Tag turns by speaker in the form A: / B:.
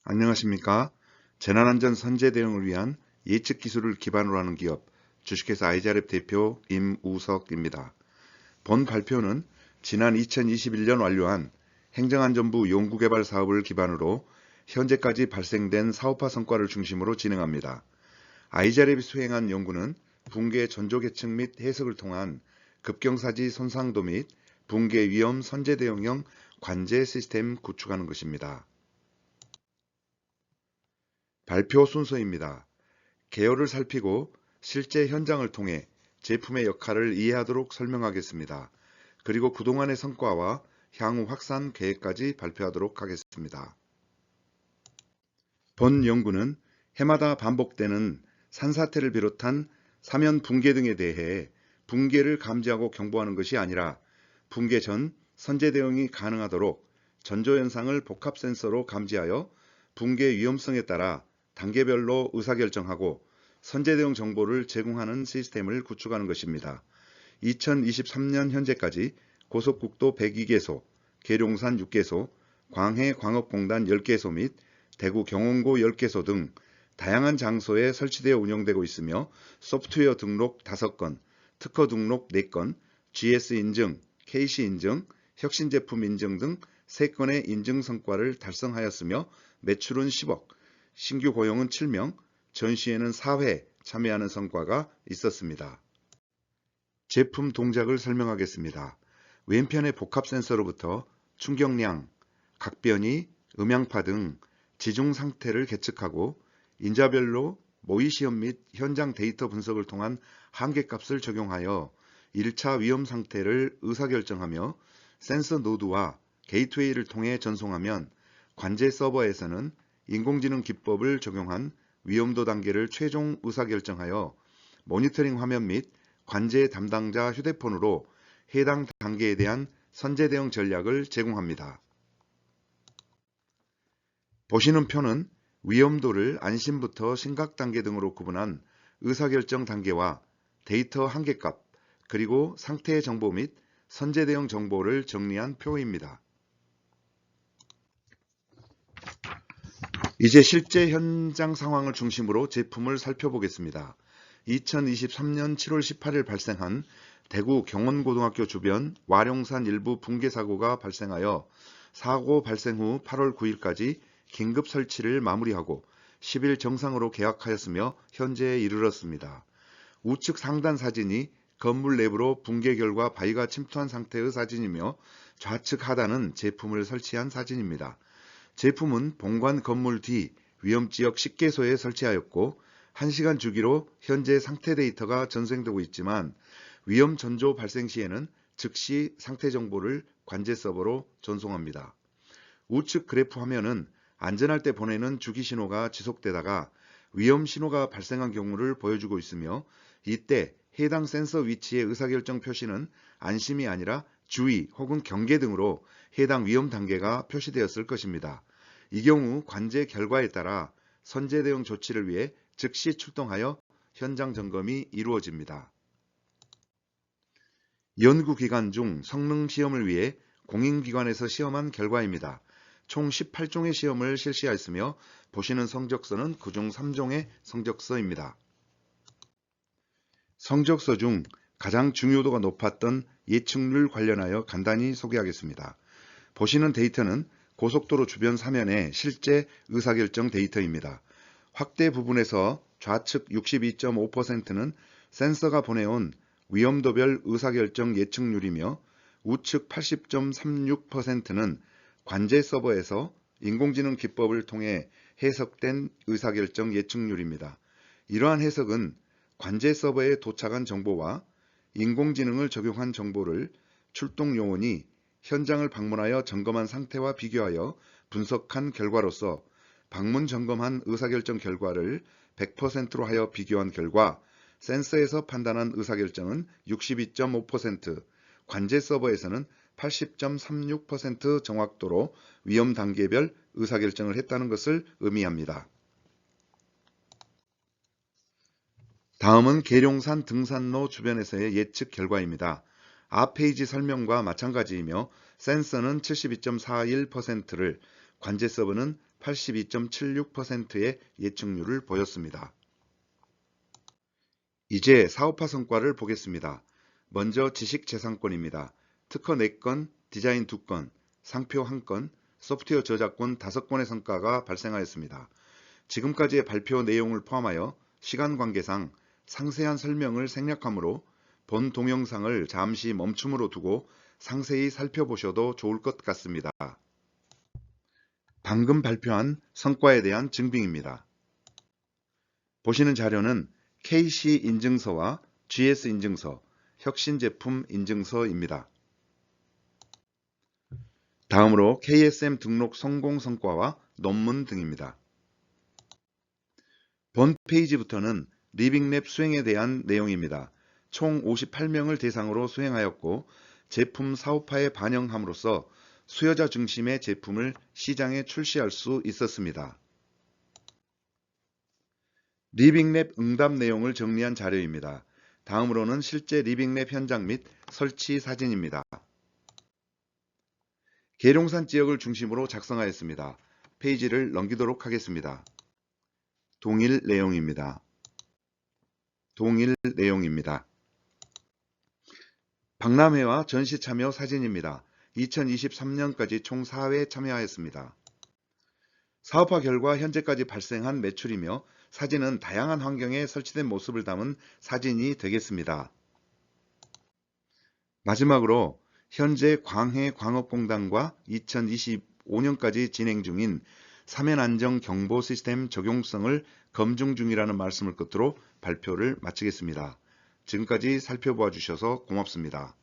A: 안녕하십니까? 재난안전 선제 대응을 위한 예측 기술을 기반으로 하는 기업 주식회사 아이자랩 대표 임우석입니다. 본 발표는 지난 2021년 완료한 행정안전부 연구개발 사업을 기반으로 현재까지 발생된 사업화 성과를 중심으로 진행합니다. 아이자랩이 수행한 연구는 붕괴 전조 계측 및 해석을 통한 급경사지 손상도 및 붕괴 위험 선제 대응형 관제 시스템 구축하는 것입니다. 발표 순서입니다. 개요를 살피고 실제 현장을 통해 제품의 역할을 이해하도록 설명하겠습니다. 그리고 그동안의 성과와 향후 확산 계획까지 발표하도록 하겠습니다. 본 연구는 해마다 반복되는 산사태를 비롯한 사면 붕괴 등에 대해 붕괴를 감지하고 경보하는 것이 아니라 붕괴 전 선제 대응이 가능하도록 전조현상을 복합 센서로 감지하여 붕괴 위험성에 따라 단계별로 의사결정하고 선제 대응 정보를 제공하는 시스템을 구축하는 것입니다. 2023년 현재까지 고속국도 102개소, 계룡산 6개소, 광해광업공단 10개소 및 대구 경원고 10개소 등 다양한 장소에 설치되어 운영되고 있으며 소프트웨어 등록 5건, 특허 등록 4건, GS 인증, KC 인증, 혁신 제품 인증 등 3건의 인증 성과를 달성하였으며 매출은 10억, 신규 고용은 7명, 전시회는 4회 참여하는 성과가 있었습니다. 제품 동작을 설명하겠습니다. 왼편의 복합 센서로부터 충격량, 각변이, 음향파 등 지중 상태를 계측하고 인자별로 모의시험 및 현장 데이터 분석을 통한 한계값을 적용하여 1차 위험 상태를 의사결정하며 센서 노드와 게이트웨이를 통해 전송하면 관제 서버에서는 인공지능 기법을 적용한 위험도 단계를 최종 의사결정하여 모니터링 화면 및 관제 담당자 휴대폰으로 해당 단계에 대한 선제 대응 전략을 제공합니다. 보시는 표는 위험도를 안심부터 심각 단계 등으로 구분한 의사결정 단계와 데이터 한계값, 그리고 상태의 정보 및 선제 대응 정보를 정리한 표입니다. 이제 실제 현장 상황을 중심으로 제품을 살펴보겠습니다. 2023년 7월 18일 발생한 대구 경원고등학교 주변 와룡산 일부 붕괴 사고가 발생하여 사고 발생 후 8월 9일까지 긴급 설치를 마무리하고 10일 정상으로 개학하였으며 현재에 이르렀습니다. 우측 상단 사진이 건물 내부로 붕괴 결과 바위가 침투한 상태의 사진이며 좌측 하단은 제품을 설치한 사진입니다. 제품은 본관 건물 뒤 위험지역 10개소에 설치하였고 1시간 주기로 현재 상태 데이터가 전송되고 있지만 위험 전조 발생 시에는 즉시 상태 정보를 관제 서버로 전송합니다. 우측 그래프 화면은 안전할 때 보내는 주기 신호가 지속되다가 위험 신호가 발생한 경우를 보여주고 있으며 이때 해당 센서 위치의 의사결정 표시는 안심이 아니라 주의 혹은 경계 등으로 해당 위험 단계가 표시되었을 것입니다. 이 경우 관제 결과에 따라 선제 대응 조치를 위해 즉시 출동하여 현장 점검이 이루어집니다. 연구기간 중 성능 시험을 위해 공인기관에서 시험한 결과입니다. 총 18종의 시험을 실시하였으며 보시는 성적서는 그중 3종의 성적서입니다. 성적서 중 가장 중요도가 높았던 예측률 관련하여 간단히 소개하겠습니다. 보시는 데이터는 고속도로 주변 사면의 실제 의사결정 데이터입니다. 확대 부분에서 좌측 62.5%는 센서가 보내온 위험도별 의사결정 예측률이며 우측 80.36%는 관제 서버에서 인공지능 기법을 통해 해석된 의사결정 예측률입니다. 이러한 해석은 관제 서버에 도착한 정보와 인공지능을 적용한 정보를 출동 요원이 현장을 방문하여 점검한 상태와 비교하여 분석한 결과로서 방문 점검한 의사결정 결과를 100%로 하여 비교한 결과 센서에서 판단한 의사결정은 62.5%, 관제 서버에서는 80.36% 정확도로 위험 단계별 의사결정을 했다는 것을 의미합니다. 다음은 계룡산 등산로 주변에서의 예측 결과입니다. 앞 페이지 설명과 마찬가지이며 센서는 72.41%를, 관제 서버는 82.76%의 예측률을 보였습니다. 이제 사업화 성과를 보겠습니다. 먼저 지식재산권입니다. 특허 4건, 디자인 2건, 상표 1건, 소프트웨어 저작권 5건의 성과가 발생하였습니다. 지금까지의 발표 내용을 포함하여 시간 관계상 상세한 설명을 생략하므로 본 동영상을 잠시 멈춤으로 두고 상세히 살펴보셔도 좋을 것 같습니다. 방금 발표한 성과에 대한 증빙입니다. 보시는 자료는 KC 인증서와 GS 인증서, 혁신제품 인증서입니다. 다음으로 KSM 등록 성공 성과와 논문 등입니다. 본 페이지부터는 리빙랩 수행에 대한 내용입니다. 총 58명을 대상으로 수행하였고 제품 사업화에 반영함으로써 수요자 중심의 제품을 시장에 출시할 수 있었습니다. 리빙랩 응답 내용을 정리한 자료입니다. 다음으로는 실제 리빙랩 현장 및 설치 사진입니다. 계룡산 지역을 중심으로 작성하였습니다. 페이지를 넘기도록 하겠습니다. 동일 내용입니다. 박람회와 전시 참여 사진입니다. 2023년까지 총 4회 참여하였습니다. 사업화 결과 현재까지 발생한 매출이며 사진은 다양한 환경에 설치된 모습을 담은 사진이 되겠습니다. 마지막으로 현재 광해광업공단과 2025년까지 진행 중인 사면안정 경보 시스템 적용성을 검증 중이라는 말씀을 끝으로 발표를 마치겠습니다. 지금까지 살펴봐 주셔서 고맙습니다.